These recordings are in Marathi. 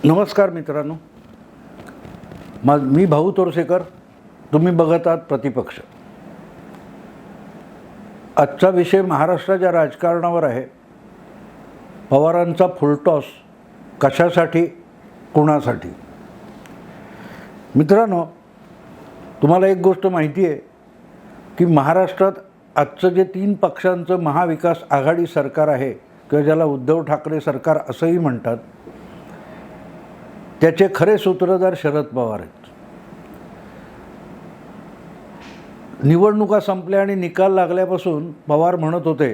नमस्कार मित्रांनो, मी भाऊ तोरसेकर. तुम्ही बघत आहात प्रतिपक्ष. आजचा विषय महाराष्ट्राच्या राजकारणावर आहे. पवारांचा फुलटॉस कशासाठी, कोणासाठी? मित्रांनो, तुम्हाला एक गोष्ट माहिती आहे की महाराष्ट्रात आजचं जे 3 पक्षांचं महाविकास आघाडी सरकार आहे किंवा ज्याला उद्धव ठाकरे सरकार असंही म्हणतात, त्याचे खरे सूत्रधार शरद पवार आहेत. निवडणुका संपल्या आणि निकाल लागल्यापासून पवार म्हणत होते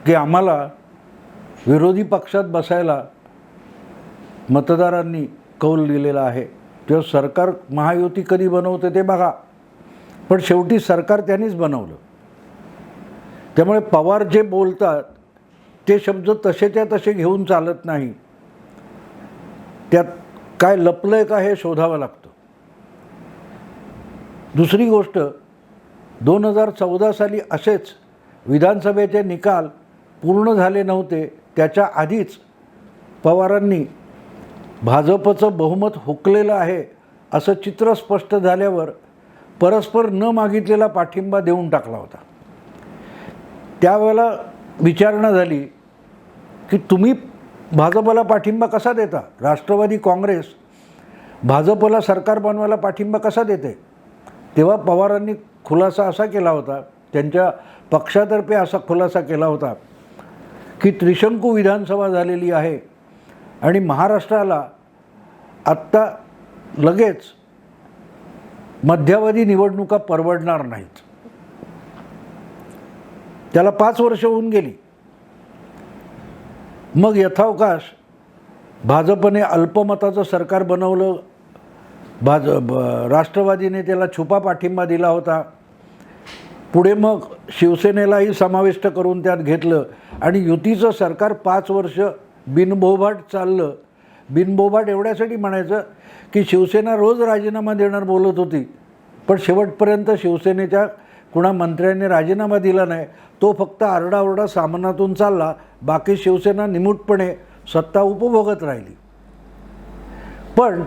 की आम्हाला विरोधी पक्षात बसायला मतदारांनी कौल दिलेला आहे, तेव्हा सरकार महायुती कधी बनवते ते बघा. पण शेवटी सरकार त्यांनीच बनवलं. त्यामुळे पवार जे बोलतात ते शब्द तसेच्या तसे घेऊन चालत नाही. त्यात काय लपलं आहे का हे शोधावं लागतं. दुसरी गोष्ट, 2014 साली असेच विधानसभेचे निकाल पूर्ण झाले नव्हते, त्याच्या आधीच पवारांनी भाजपचं बहुमत हुकलेलं आहे असं चित्र स्पष्ट झाल्यावर परस्पर न मागितलेला पाठिंबा देऊन टाकला होता. त्यावेळेला विचारणा झाली की तुम्ही भाजपला पाठिंबा कसा देता? राष्ट्रवादी काँग्रेस भाजपला सरकार बनवायला पाठिंबा कसा देते? तेव्हा पवारांनी खुलासा असा केला होता, त्यांच्या पक्षातर्फे असा खुलासा केला होता की त्रिशंकू विधानसभा झालेली आहे आणि महाराष्ट्राला आत्ता लगेच मध्यावधी निवडणुका परवडणार नाहीत. त्याला 5 वर्ष होऊन गेली. मग यथावकाश भाजपने अल्पमताचं सरकार बनवलं. राष्ट्रवादीने त्याला छुपा पाठिंबा दिला होता. पुढे मग शिवसेनेलाही समाविष्ट करून त्यात घेतलं आणि युतीचं सरकार 5 वर्ष बिनबोभाट चाललं. बिनबोभाट एवढ्यासाठी म्हणायचं की शिवसेना रोज राजीनामा देणार बोलत होती, पण शेवटपर्यंत शिवसेनेच्या कुणा मंत्र्यांनी राजीनामा दिला नाही. तो फक्त आरडाओरडा सामनातून चालला. बाकी शिवसेना निमूटपणे सत्ता उपभोगत राहिली. पण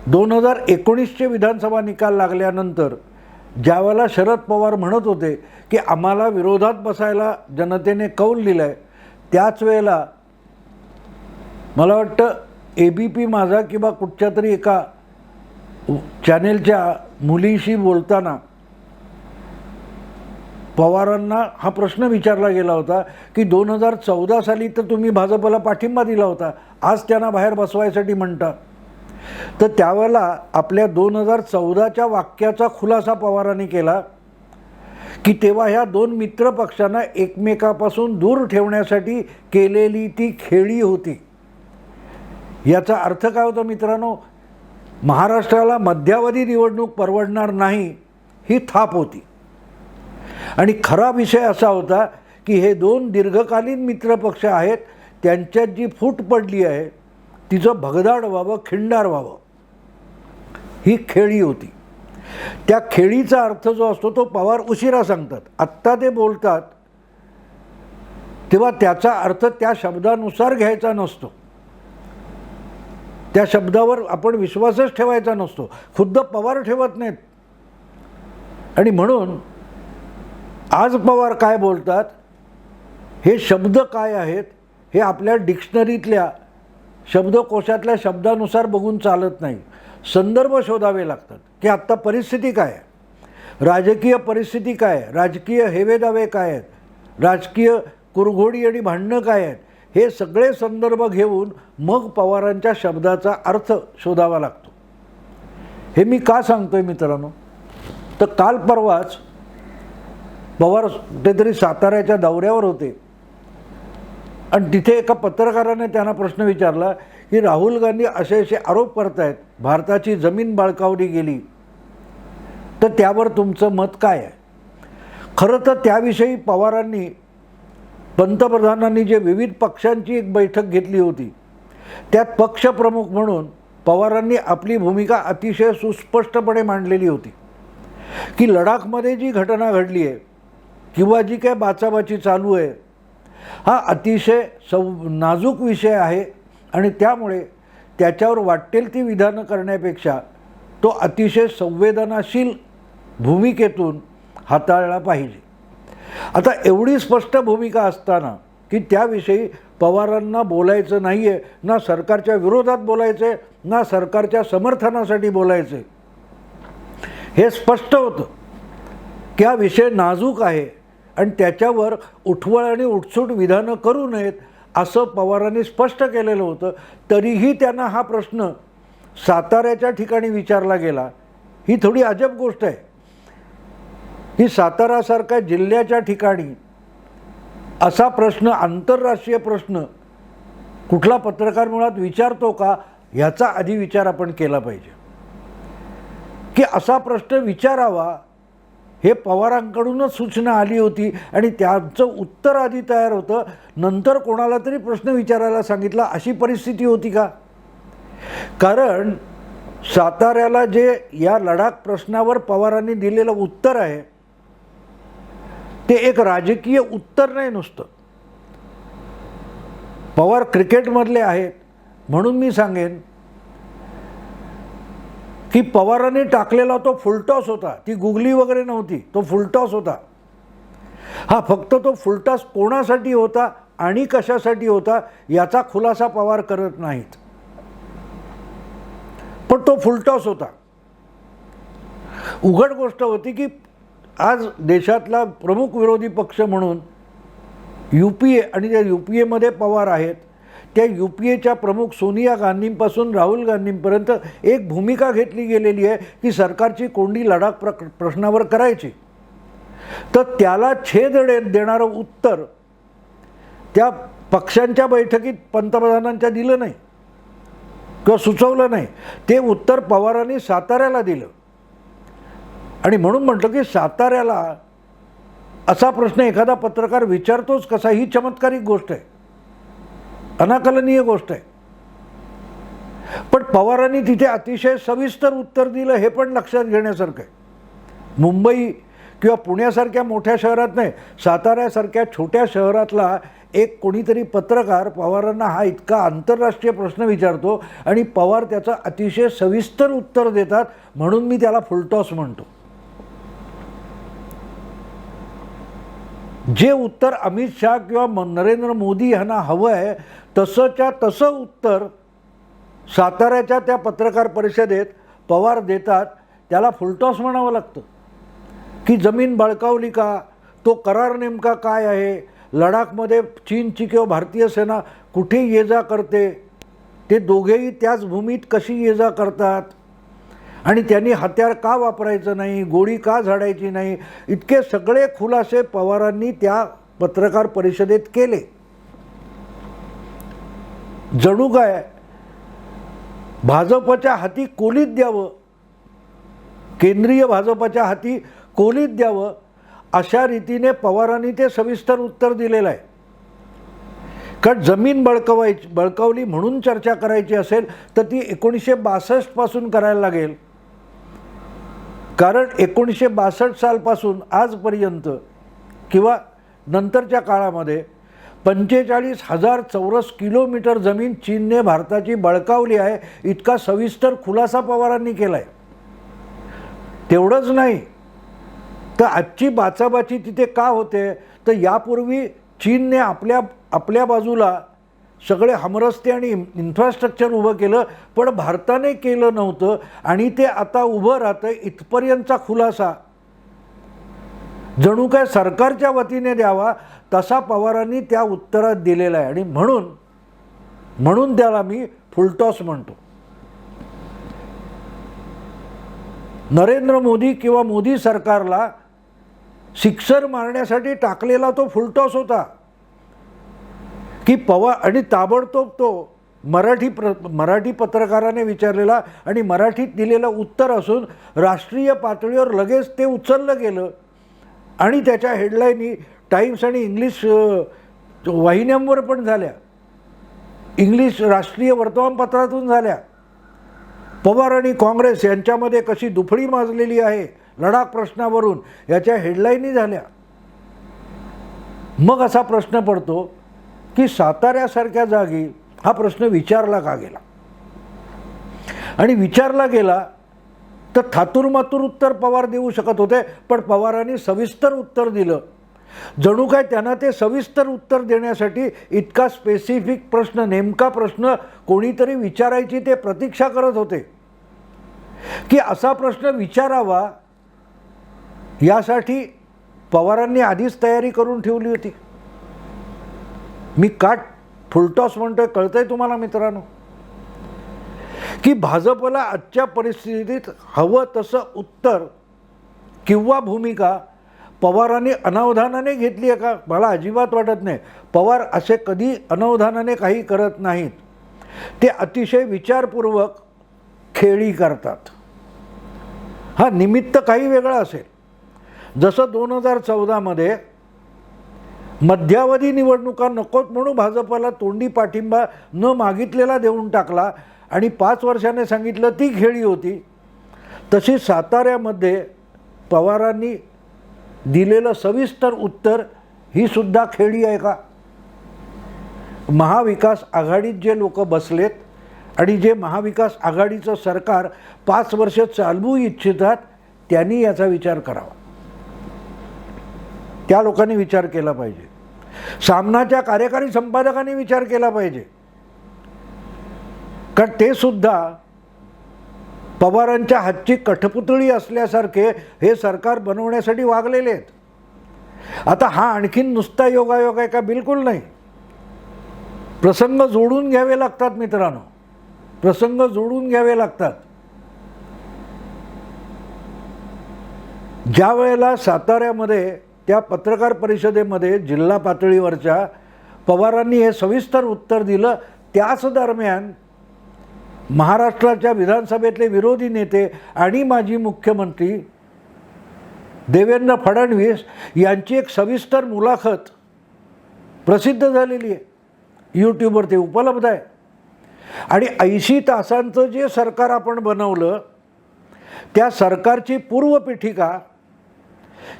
2019चे विधानसभा निकाल लागल्यानंतर ज्यावेळेला शरद पवार म्हणत होते की आम्हाला विरोधात बसायला जनतेने कौल दिला आहे, त्याच वेळेला मला वाटतं ABP माझा किंवा कुठच्या तरी एका चॅनेलच्या मुलीशी बोलताना पवारांना हा प्रश्न विचारला गेला होता की 2014 साली तर तुम्ही भाजपला पाठिंबा दिला होता, आज त्यांना बाहेर बसवायसाठी म्हणता. तर त्यावेळेला आपल्या 2014च्या वाक्याचा खुलासा पवारांनी केला की तेव्हा ह्या 2 मित्र पक्षांना एकमेकापासून दूर ठेवण्यासाठी केलेली ती खेळी होती. याचा अर्थ काय होता मित्रांनो? महाराष्ट्राला मध्यावधी निवडणूक परवडणार नाही ही थाप होती. आणि खरा विषय असा होता की हे 2 दीर्घकालीन मित्रपक्ष आहेत, त्यांच्यात जी फूट पडली आहे तिचं भगदाड व्हावं, खिंडार व्हावं, ही खेळी होती. त्या खेळीचा अर्थ जो असतो तो पवार उशिरा सांगतात. आत्ता ते बोलतात तेव्हा त्याचा अर्थ त्या शब्दानुसार घ्यायचा नसतो, त्या शब्दावर आपण विश्वासच ठेवायचा नसतो. खुद्द पवार ठेवत नाहीत. आणि म्हणून आज पवार काय बोलतात, हे शब्द काय आहेत हे आपल्या डिक्शनरीतल्या शब्दकोशातल्या शब्दानुसार बघून चालत नाही. संदर्भ शोधावे लागतात की आत्ता परिस्थिती काय आहे, राजकीय परिस्थिती काय आहे, राजकीय हेवेदावे काय आहेत, राजकीय कुरघोडी आणि भांडणं काय आहेत, हे सगळे संदर्भ घेऊन मग पवारांच्या शब्दाचा अर्थ शोधावा लागतो. हे मी का सांगतोय मित्रांनो, तर काल परवाच पवार कुठेतरी साताऱ्याच्या दौऱ्यावर होते आणि तिथे एका पत्रकाराने त्यांना प्रश्न विचारला की राहुल गांधी असे असे आरोप करतायत, भारताची जमीन बळकावली गेली, तर त्यावर तुमचं मत काय आहे? खरं तर त्याविषयी पवारांनी, पंतप्रधानांनी जे विविध पक्षांची एक बैठक घेतली होती त्यात पक्षप्रमुख म्हणून पवारांनी आपली भूमिका अतिशय सुस्पष्टपणे मांडलेली होती की लडाखमध्ये जी घटना घडली आहे किंवा जी काय बाचाबाची चालू आहे, हा अतिशय नाजूक विषय आहे आणि त्यामुळे त्याच्यावर वाटेल ती विधानं करण्यापेक्षा तो अतिशय संवेदनाशील भूमिकेतून हाताळला पाहिजे. आता एवढी स्पष्ट भूमिका असताना की त्याविषयी पवारांना बोलायचं नाही आहे, ना सरकारच्या विरोधात बोलायचं आहे, ना सरकारच्या समर्थनासाठी बोलायचं आहे, हे स्पष्ट होतं की हा विषय नाजूक आहे आणि त्याच्यावर उठवळ आणि उठसूट विधानं करू नयेत असं पवारांनी स्पष्ट केलेलं होतं. तरीही त्यांना हा प्रश्न साताऱ्याच्या ठिकाणी विचारला गेला. ही थोडी अजब गोष्ट आहे की सातारासारख्या जिल्ह्याच्या ठिकाणी असा प्रश्न, आंतरराष्ट्रीय प्रश्न कुठला पत्रकार मुळात विचारतो का, ह्याचा आधी विचार आपण केला पाहिजे. की असा प्रश्न विचारावा हे पवारांकडूनच सूचना आली होती आणि त्याचं उत्तर आधी तयार होतं, नंतर कोणाला तरी प्रश्न विचारायला सांगितला, अशी परिस्थिती होती का? कारण साताऱ्याला जे या लडाख प्रश्नावर पवारांनी दिलेलं उत्तर आहे ते एक राजकीय उत्तर नाही नुसतं. पवार क्रिकेटमधले आहेत म्हणून मी सांगेन की पवारांनी टाकलेला तो फुलटॉस होता, ती गुगली वगैरे नव्हती, तो फुलटॉस होता. हा फक्त तो फुलटॉस कोणासाठी होता आणि कशासाठी होता याचा खुलासा पवार करत नाहीत, पण तो फुलटॉस होता. उघड गोष्ट होती की आज देशातला प्रमुख विरोधी पक्ष म्हणून UPA आणि त्या UPAमध्ये पवार आहेत, त्या UPAच्या प्रमुख सोनिया गांधींपासून राहुल गांधींपर्यंत एक भूमिका घेतली गेलेली आहे की सरकारची कोंडी लडाख प्रश्नावर करायची. तर त्याला छेद देणारं उत्तर त्या पक्षांच्या बैठकीत पंतप्रधानांच्या दिलं नाही किंवा सुचवलं नाही, ते उत्तर पवारांनी साताऱ्याला दिलं. आणि म्हणून म्हटलं की साताऱ्याला असा प्रश्न एखादा पत्रकार विचारतोच कसा, ही चमत्कारिक गोष्ट आहे, अनाकलनीय गोष्ट आहे. पण पवारांनी तिथे अतिशय सविस्तर उत्तर दिलं, हे पण लक्षात घेण्यासारखं आहे. मुंबई किंवा पुण्यासारख्या मोठ्या शहरात नाही, साताऱ्यासारख्या छोट्या शहरातला एक कोणीतरी पत्रकार पवारांना हा इतका आंतरराष्ट्रीय प्रश्न विचारतो आणि पवार त्याचं अतिशय सविस्तर उत्तर देतात, म्हणून मी त्याला फुलटॉस म्हणतो. जे उत्तर अमित शाह किंवा नरेंद्र मोदी यांना हवं आहे तसंच्या तसं उत्तर साताऱ्याच्या त्या पत्रकार परिषदेत पवार देतात, त्याला फुलटॉस म्हणावं लागतं. की जमीन बळकावली का, तो करार नेमका काय आहे, लडाखमध्ये चीनची किंवा भारतीय सेना कुठे ये जा करते, ते दोघेही त्याच भूमीत कशी ये जा करतात आणि त्यांनी हत्यार का वापरायचं नाही, गोळी का झाडायची नाही, इतके सगळे खुलासे पवारांनी त्या पत्रकार परिषदेत केले. जणू काय भाजपच्या हाती कोलीत द्यावं, केंद्रीय भाजपच्या हाती कोलीत द्यावं अशा रीतीने पवारांनी ते सविस्तर उत्तर दिलेलं आहे. कारण जमीन बळकावली म्हणून चर्चा करायची असेल तर ती 1962 पासून करायला लागेल. कारण 1962 सालपासून आजपर्यंत किंवा नंतरच्या काळामध्ये 45,000 चौरस किलोमीटर जमीन चीनने भारताची बळकावली आहे, इतका सविस्तर खुलासा पवारांनी केला आहे. तेवढंच नाही तर आजची बाचाबाची तिथे का होते, तर यापूर्वी चीनने आपल्या बाजूला सगळे हमरस्ते आणि इन्फ्रास्ट्रक्चर उभं केलं, पण भारताने केलं नव्हतं आणि ते आता उभं राहतं, इथपर्यंतचा खुलासा जणू काय सरकारच्या वतीने द्यावा तसा पवारांनी त्या उत्तरात दिलेला आहे. आणि म्हणून त्याला मी फुलटॉस म्हणतो. नरेंद्र मोदी किंवा मोदी सरकारला सिक्सर मारण्यासाठी टाकलेला तो फुलटॉस होता की पवार, आणि ताबडतोब तो मराठी पत्रकाराने विचारलेला आणि मराठीत दिलेलं उत्तर असून राष्ट्रीय पातळीवर लगेच ते उचललं गेलं आणि त्याच्या हेडलाईनी टाइम्स आणि इंग्लिश वाहिन्यांवर पण झाल्या, इंग्लिश राष्ट्रीय वर्तमानपत्रातून झाल्या. पवार आणि काँग्रेस यांच्यामध्ये कशी दुफळी माजलेली आहे लडाख प्रश्नावरून याच्या हेडलाईनी झाल्या. मग असा प्रश्न पडतो की साताऱ्यासारख्या जागी हा प्रश्न विचारला का गेला, आणि विचारला गेला तर थातूरमातूर उत्तर पवार देऊ शकत होते, पण पवारांनी सविस्तर उत्तर दिलं. जणू काय त्यांना ते सविस्तर उत्तर देण्यासाठी इतका स्पेसिफिक प्रश्न, नेमका प्रश्न कोणीतरी विचारायची ते प्रतीक्षा करत होते, की असा प्रश्न विचारावा यासाठी पवारांनी आधीच तयारी करून ठेवली होती. मी का फुलटॉस म्हणतोय कळतंय तुम्हाला मित्रांनो, की भाजपला आजच्या परिस्थितीत हवं तसं उत्तर किंवा भूमिका पवारांनी अनावधानाने घेतली आहे का? मला अजिबात वाटत नाही. पवार असे कधी अनावधानाने काही करत नाहीत, ते अतिशय विचारपूर्वक खेळी करतात. हा निमित्त काही वेगळं असेल, जसं 2014मध्ये मध्यावधी निवडणुका नकोत म्हणून भाजपला तोंडी पाठिंबा न मागितलेला देऊन टाकला आणि 5 वर्षाने सांगितलं ती खेळी होती, तशी साताऱ्यामध्ये पवारांनी दिलेलं सविस्तर उत्तर ही सुद्धा खेळी आहे का? महाविकास आघाडीत जे लोक बसलेत आणि जे महाविकास आघाडीचं सरकार 5 वर्ष चालवू इच्छितात त्यांनी याचा विचार करावा. त्या लोकांनी विचार केला पाहिजे. सामनाच्या कार्यकारी संपादकांनी विचार केला पाहिजे, कारण ते सुद्धा पवारांच्या हातची कठपुतळी असल्यासारखे हे सरकार बनवण्यासाठी वागलेले आहेत. आता हा आणखीन नुसता योगायोग आहे का? बिलकुल नाही. प्रसंग जोडून घ्यावे लागतात मित्रांनो, प्रसंग जोडून घ्यावे लागतात. ज्या वेळेला साताऱ्यामध्ये त्या पत्रकार परिषदेमध्ये जिल्हा पातळीवरच्या पवारांनी हे सविस्तर उत्तर दिलं, त्याच दरम्यान महाराष्ट्राच्या विधानसभेतले विरोधी नेते आणि माजी मुख्यमंत्री देवेंद्र फडणवीस यांची एक सविस्तर मुलाखत प्रसिद्ध झालेली आहे, यूट्यूबवर ते उपलब्ध आहे. आणि 80 तासांचं जे सरकार आपण बनवलं त्या सरकारची पूर्वपीठिका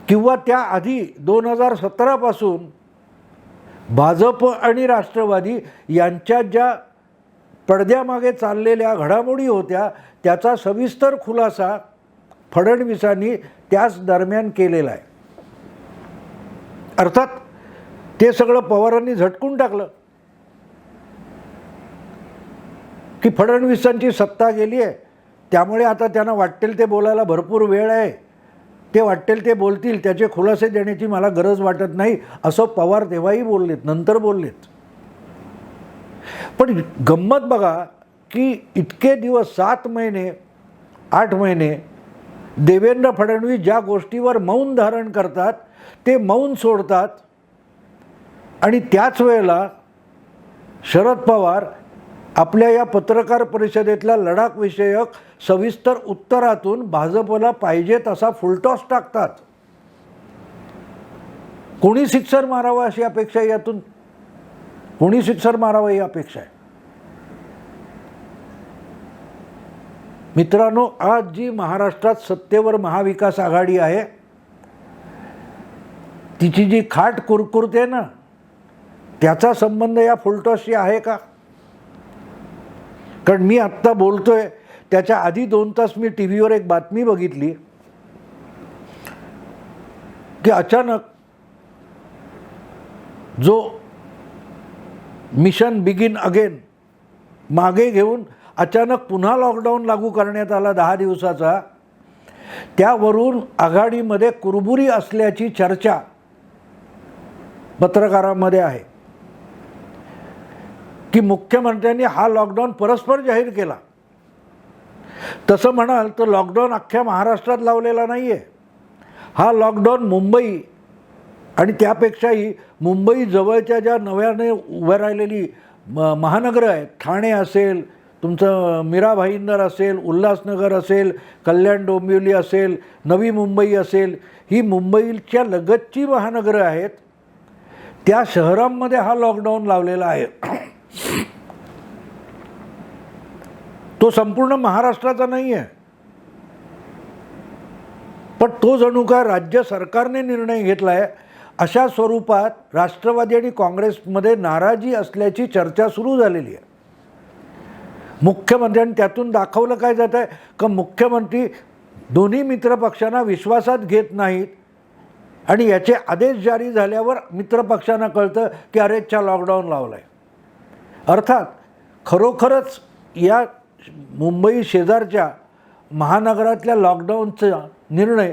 किंवा त्याआधी 2017 पासून भाजप आणि राष्ट्रवादी यांच्यात ज्या पडद्यामागे चाललेल्या घडामोडी होत्या त्याचा सविस्तर खुलासा फडणवीसांनी त्याच दरम्यान केलेला आहे. अर्थात ते सगळं पवारांनी झटकून टाकलं की फडणवीसांची सत्ता गेली आहे, त्यामुळे आता त्यांना वाटेल ते बोलायला भरपूर वेळ आहे, ते वाटेल ते बोलतील, त्याचे खुलासे देण्याची मला गरज वाटत नाही, असं पवार तेव्हाही बोललेत, नंतर बोललेत. पण गंमत बघा की इतके दिवस 7 महिने 8 महिने देवेंद्र फडणवीस ज्या गोष्टीवर मौन धारण करतात ते मौन सोडतात, आणि त्याच वेळेला शरद पवार आपल्या या पत्रकार परिषदेतल्या लडाख विषयक सविस्तर उत्तरातून भाजपला पाहिजे तसा फुलटॉस टाकतात. कोणी सिक्सर मारावा अशी अपेक्षा आहे यातून, कोणी सिक्सर मारावा ही अपेक्षा आहे. मित्रांनो, आज जी महाराष्ट्रात सत्तेवर महाविकास आघाडी आहे तिची जी खाट कुरकुरते ना, त्याचा संबंध या फुलटॉसशी आहे का? कारण मी आत्ता बोलतोय त्याच्या आधी 2 तास मी टी व्हीवर एक बातमी बघितली की अचानक जो मिशन बिगिन अगेन मागे घेऊन अचानक पुन्हा लॉकडाऊन लागू करण्यात आला 10 दिवसाचा, त्यावरून आघाडीमध्ये कुरबुरी असल्याची चर्चा पत्रकारांमध्ये आहे की मुख्यमंत्र्यांनी हा लॉकडाऊन परस्पर जाहीर केला. तसं म्हणाल तर लॉकडाऊन अख्ख्या महाराष्ट्रात लावलेला नाही आहे. हा लॉकडाऊन मुंबई आणि त्यापेक्षाही मुंबई जवळच्या ज्या नव्याने उभ्या राहिलेली महानगरं आहेत, ठाणे असेल, तुमचं मीरा भाईंदर असेल, उल्हासनगर असेल, कल्याण डोंबिवली असेल, नवी मुंबई असेल, ही मुंबईच्या लगतची महानगरं आहेत, त्या शहरांमध्ये हा लॉकडाऊन लावलेला आहे. तो संपूर्ण महाराष्ट्राचा नाही आहे, पण तो जणू काय राज्य सरकारने निर्णय घेतला आहे अशा स्वरूपात राष्ट्रवादी आणि काँग्रेसमध्ये नाराजी असल्याची चर्चा सुरू झालेली आहे. मुख्यमंत्र्यांनी त्यातून दाखवलं काय जात आहे का मुख्यमंत्री दोन्ही मित्रपक्षांना विश्वासात घेत नाहीत आणि याचे आदेश जारी झाल्यावर मित्रपक्षांना कळतं की अरेच्छा लॉकडाऊन लावला आहे. अर्थात खरोखरच या मुंबई शेजारच्या महानगरातल्या लॉकडाऊनचा निर्णय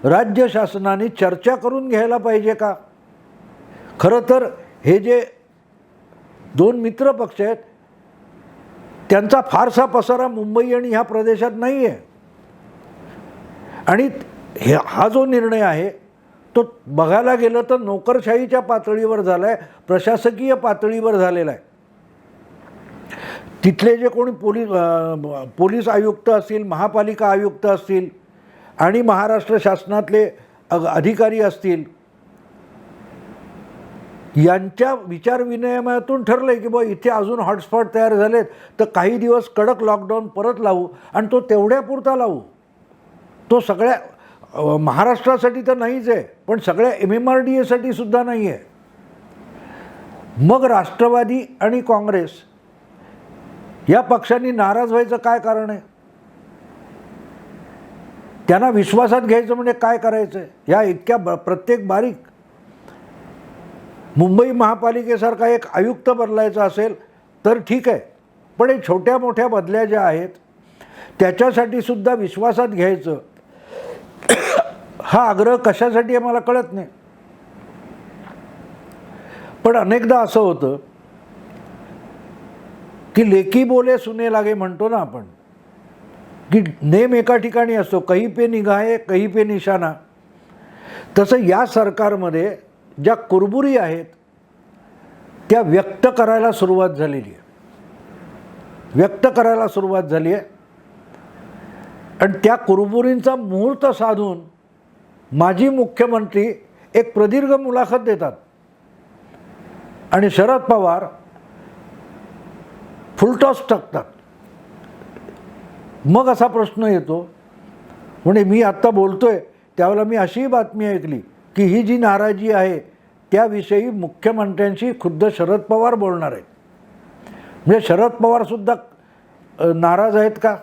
राज्य शासनाने चर्चा करून घ्यायला पाहिजे का? खरं तर हे जे दोन मित्रपक्ष आहेत त्यांचा फारसा पसारा मुंबई आणि ह्या प्रदेशात नाही आहे आणि हा जो निर्णय आहे तो बघायला गेलं तर नोकरशाहीच्या पातळीवर झाला आहे, प्रशासकीय पातळीवर झालेला आहे. तिथले जे कोणी पोलीस आयुक्त असतील, महापालिका आयुक्त असतील आणि महाराष्ट्र शासनातले अधिकारी असतील यांच्या विचारविनिमयातून ठरलं आहे की बुवा इथे अजून हॉटस्पॉट तयार झालेत तर काही दिवस कडक लॉकडाऊन परत लावू आणि तो तेवढ्यापुरता लावू. तो सगळ्या महाराष्ट्रासाठी तर नाहीच आहे पण सगळ्या MMRDA सुद्धा नाही आहे. मग राष्ट्रवादी आणि काँग्रेस या पक्षांनी नाराज व्हायचं काय कारण आहे? त्यांना विश्वासात घ्यायचं म्हणजे काय करायचं आहे? या इतक्या प्रत्येक बारीक मुंबई महापालिकेसारखा एक आयुक्त बदलायचा असेल तर ठीक आहे पण हे छोट्या मोठ्या बदल्या ज्या आहेत त्याच्यासाठी सुद्धा विश्वासात घ्यायचं हा आग्रह कशासाठी आहे मला कळत नाही. पण अनेकदा असं होतं की लेकी बोले सुने लागे म्हणतो ना आपण की नेम एका ठिकाणी असतो, कहीं पे निगाहे कहीं पे निशाणा. तसं या सरकारमध्ये ज्या कुरबुरी आहेत त्या व्यक्त करायला सुरुवात झालेली आहे, व्यक्त करायला सुरुवात झाली आहे आणि त्या कुरबुरींचा मुहूर्त साधून माजी मुख्यमंत्री एक प्रदीर्घ मुलाखत देतात आणि शरद पवार फुलटॉस टाकतात. मग असा प्रश्न येतो म्हणजे मी आत्ता बोलतोय त्यावेळेला मी अशीही बातमी ऐकली की ही जी नाराजी आहे त्याविषयी मुख्यमंत्र्यांशी खुद्द शरद पवार बोलणार आहेत. म्हणजे शरद पवारसुद्धा नाराज आहेत का?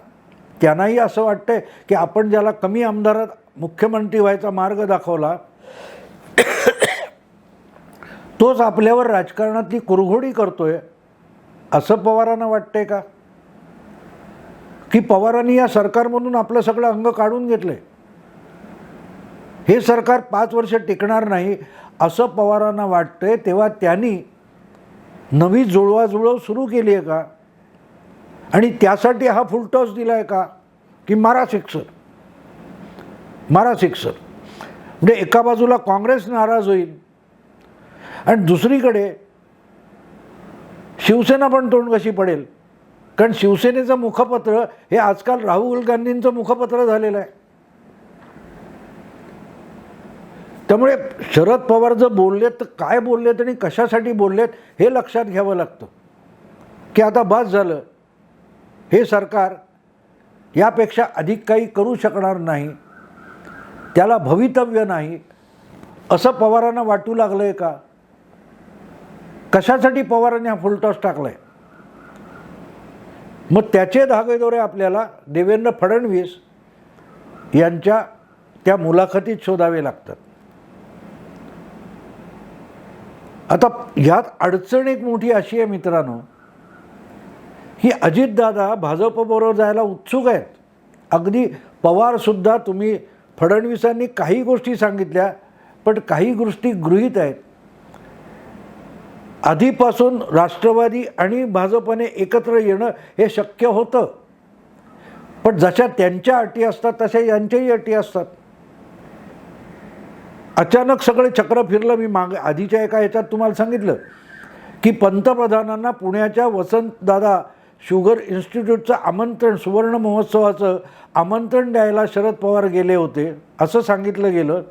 त्यांनाही असं वाटतंय की आपण ज्याला कमी आमदारात मुख्यमंत्री व्हायचा मार्ग दाखवला तोच आपल्यावर राजकारणातली कुरघोडी करतोय असं पवारांना वाटतंय का? की पवारांनी या सरकारमधून आपलं सगळं अंग काढून घेतलंय, हे सरकार 5 वर्ष टिकणार नाही असं पवारांना वाटतंय, तेव्हा त्यांनी नवी जुळवाजुळव सुरू केली आहे का? आणि त्यासाठी हा फुलटॉस दिला आहे का की मारा सिक्सर, मारा सिक्सर. म्हणजे एका बाजूला काँग्रेस नाराज होईल आणि दुसरीकडे शिवसेना पण तोंड कशी पडेल, कारण शिवसेनेचं मुखपत्र हे आजकाल राहुल गांधींचं मुखपत्र झालेलं आहे. त्यामुळे शरद पवार जर बोललेत तर काय बोललेत आणि कशासाठी बोललेत हे लक्षात घ्यावं लागतं की आता बस झालं, हे सरकार यापेक्षा अधिक काही करू शकणार नाही, त्याला भवितव्य नाही असं पवारांना वाटू लागलं आहे का? कशासाठी पवारांनी हा फुलटॉस टाकला आहे? मग त्याचे धागेदोरे आपल्याला देवेंद्र फडणवीस यांच्या त्या मुलाखतीत शोधावे लागतात. आता ह्यात अडचण एक मोठी अशी आहे मित्रांनो की अजितदादा भाजपबरोबर जायला उत्सुक आहेत. अगदी पवारसुद्धा तुम्ही फडणवीसांनी काही गोष्टी सांगितल्या पण काही गोष्टी गृहीत आहेत. आधीपासून राष्ट्रवादी आणि भाजपने एकत्र येणं हे शक्य होतं पण जशा त्यांच्या अटी असतात तशा यांच्याही अटी असतात. अचानक सगळे चक्र फिरलं. मी आधीच्या एका ह्याच्यात तुम्हाला सांगितलं की पंतप्रधानांना पुण्याच्या वसंतदादा शुगर इन्स्टिट्यूटचं आमंत्रण, सुवर्ण महोत्सवाचं आमंत्रण द्यायला शरद पवार गेले होते असं सांगितलं गेलं.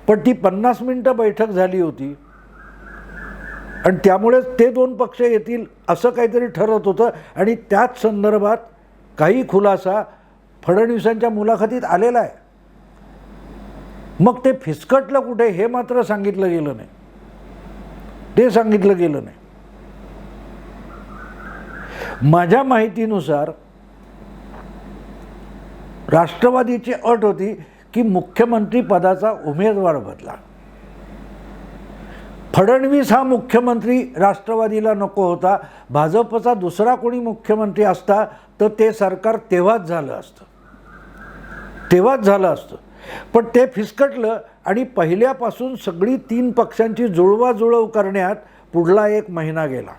पण ती 50 मिनटं बैठक झाली होती आणि त्यामुळेच ते 2 पक्ष येतील असं काहीतरी ठरत होतं आणि त्याच संदर्भात काही खुलासा फडणवीसांच्या मुलाखतीत आलेला आहे. मग ते फिसकटलं कुठे हे मात्र सांगितलं गेलं नाही, ते सांगितलं गेलं नाही. माझ्या माहितीनुसार राष्ट्रवादीची अट होती की मुख्यमंत्री पदाचा उमेदवार बदला. फडणवीस हा मुख्यमंत्री राष्ट्रवादीला नको होता. भाजपचा दुसरा कोणी मुख्यमंत्री असता तर ते सरकार तेव्हाच झालं असतं. पण ते फिसकटलं आणि पहिल्यापासून सगळी 3 पक्षांची जुळवाजुळव करण्यात पुढला 1 महिना गेला.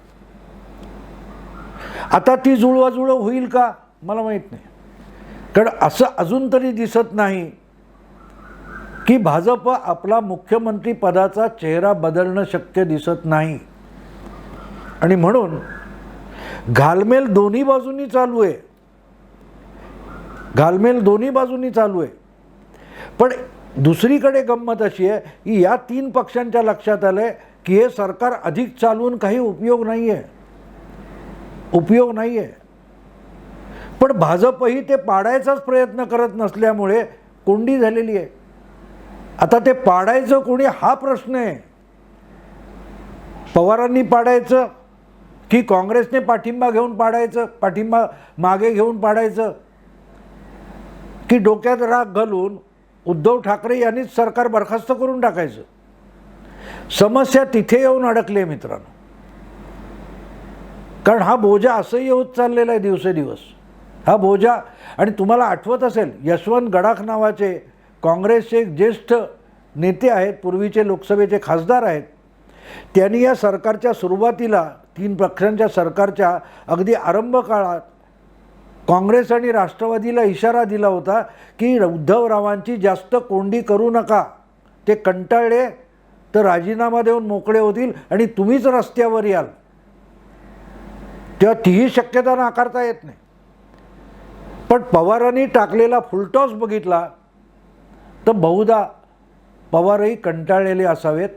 आता ती जुळवाजुळव होईल का मला माहीत नाही, कारण असं अजून तरी दिसत नाही की भाजप आपला मुख्यमंत्री पदाचा चेहरा बदलणं शक्य दिसत नाही. आणि म्हणून घालमेल दोन्ही बाजूंनी चालू आहे. पण दुसरीकडे गंमत अशी आहे की या 3 पक्षांच्या लक्षात आलं आहे की हे सरकार अधिक चालवून काही उपयोग नाही आहे. पण भाजपही ते पाडायचाच प्रयत्न करत नसल्यामुळे कोंडी झालेली आहे. आता ते पाडायचं कोणी हा प्रश्न आहे. पवारांनी पाडायचं की काँग्रेसने पाठिंबा मागे घेऊन पाडायचं, की डोक्यात राग घालून उद्धव ठाकरे यांनीच सरकार बरखास्त करून टाकायचं. समस्या तिथे येऊन अडकली मित्रांनो, कारण हा बोजा असंही होत चाललेला आहे दिवसेदिवस हा बोजा. आणि तुम्हाला आठवत असेल, यशवंत गडाख नावाचे काँग्रेसचे एक ज्येष्ठ नेते आहेत, पूर्वीचे लोकसभेचे खासदार आहेत, त्यांनी या सरकारच्या सुरुवातीला 3 पक्षांच्या सरकारच्या अगदी आरंभ काळात काँग्रेस आणि राष्ट्रवादीला इशारा दिला होता की उद्धवरावांची जास्त कोंडी करू नका, ते कंटाळले तर राजीनामा देऊन मोकळे होतील आणि तुम्हीच रस्त्यावर याल. तेव्हा तीही शक्यता नाकारता येत नाही. पण पवारांनी टाकलेला फुलटॉस बघितला तर बहुधा पवारही कंटाळलेले असावेत.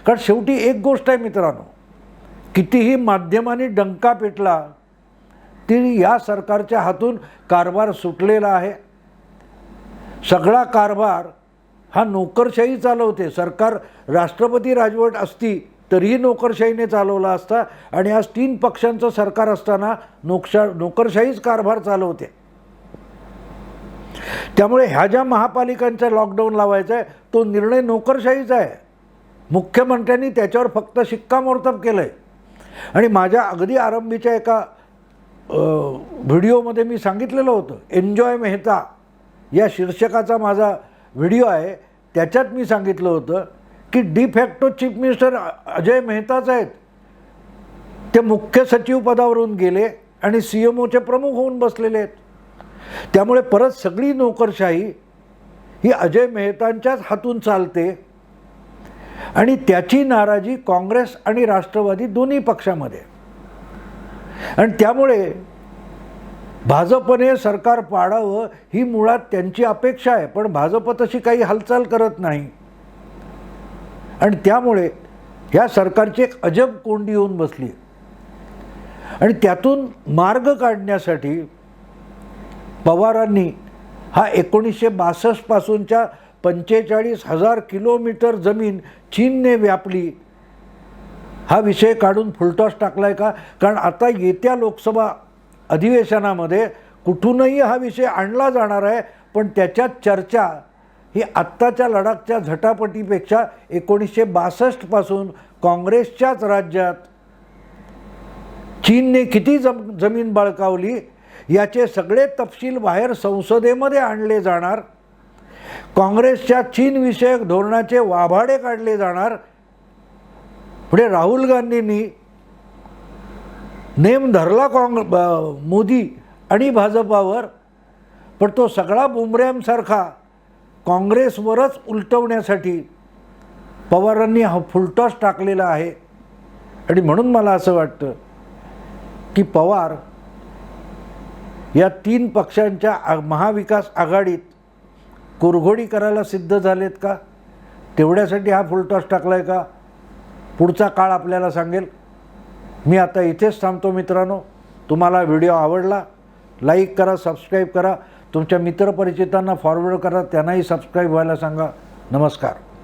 कारण शेवटी एक गोष्ट आहे मित्रांनो, कितीही माध्यमांनी डंका पेटला तरी या सरकारच्या हातून कारभार सुटलेला आहे. सगळा कारभार हा नोकरशाही चालवते. सरकार राष्ट्रपती राजवट असती तरीही नोकरशाहीने चालवला असता, आणि आज 3 पक्षांचं सरकार असताना नोकरशाहीच कारभार चालवते. त्यामुळे ह्या ज्या महापालिकांचा लॉकडाऊन लावायचा आहे तो निर्णय नोकरशाहीचा आहे. मुख्यमंत्र्यांनी त्याच्यावर फक्त शिक्कामोर्तब केलं आहे. आणि माझ्या अगदी आरंभीच्या एका व्हिडिओमध्ये मी सांगितलेलं होतं, एन्जॉय मेहता या शीर्षकाचा माझा व्हिडिओ आहे, त्याच्यात मी सांगितलं होतं की डिफॅक्टो चीफ मिनिस्टर अजय मेहताच आहेत. ते मुख्य सचिव पदावरून गेले आणि CMOचे प्रमुख होऊन बसलेले आहेत. त्यामुळे परत सगळी नोकरशाही ही अजय मेहतांच्याच हातून चालते. आणि त्याची नाराजी काँग्रेस आणि राष्ट्रवादी दोन्ही पक्षामध्ये. आणि त्यामुळे भाजपने सरकार पाडावं ही मुळात त्यांची अपेक्षा आहे, पण भाजप तशी काही हालचाल करत नाही. आणि त्यामुळे ह्या सरकारची एक अजब कोंडी येऊन बसली. आणि त्यातून मार्ग काढण्यासाठी पवारांनी हा 1962 पासूनच्या 45,000 किलोमीटर जमीन चीनने व्यापली हा विषय काढून फुलटॉस टाकलाय का? कारण आता येत्या लोकसभा अधिवेशनामध्ये कुठूनही हा विषय आणला जाणार आहे, पण त्याच्यात चर्चा ही आत्ताच्या लडाखच्या झटापटीपेक्षा 1962 पासून काँग्रेसच्याच राज्यात चीनने किती जमीन बळकावली याचे सगळे तपशील बाहेर संसदेमध्ये आणले जाणार. काँग्रेसच्या चीन विषयक धोरणाचे वाभाडे काढले जाणार. पुढे राहुल गांधींनी नेम धरला मोदी आणि भाजपावर, पण तो सगळा बुमरॅमसारखा काँग्रेसवरच उलटवण्यासाठी पवारांनी हा फुलटॉस टाकलेला आहे. आणि म्हणून मला असं वाटतं की पवार या 3 पक्षांच्या महाविकास आघाडीत कुरघोडी करायला सिद्ध झालेत का? तेवढ्यासाठी हा फुलटॉस टाकलाय का? पुढचा काळ आपल्याला सांगेल. मी आता इथेच थांबतो मित्रांनो. तुम्हाला व्हिडिओ आवडला लाईक करा, सबस्क्राईब करा, तुमच्या मित्रपरिचितांना फॉरवर्ड करा, त्यांनाही सबस्क्राईब व्हायला सांगा. नमस्कार.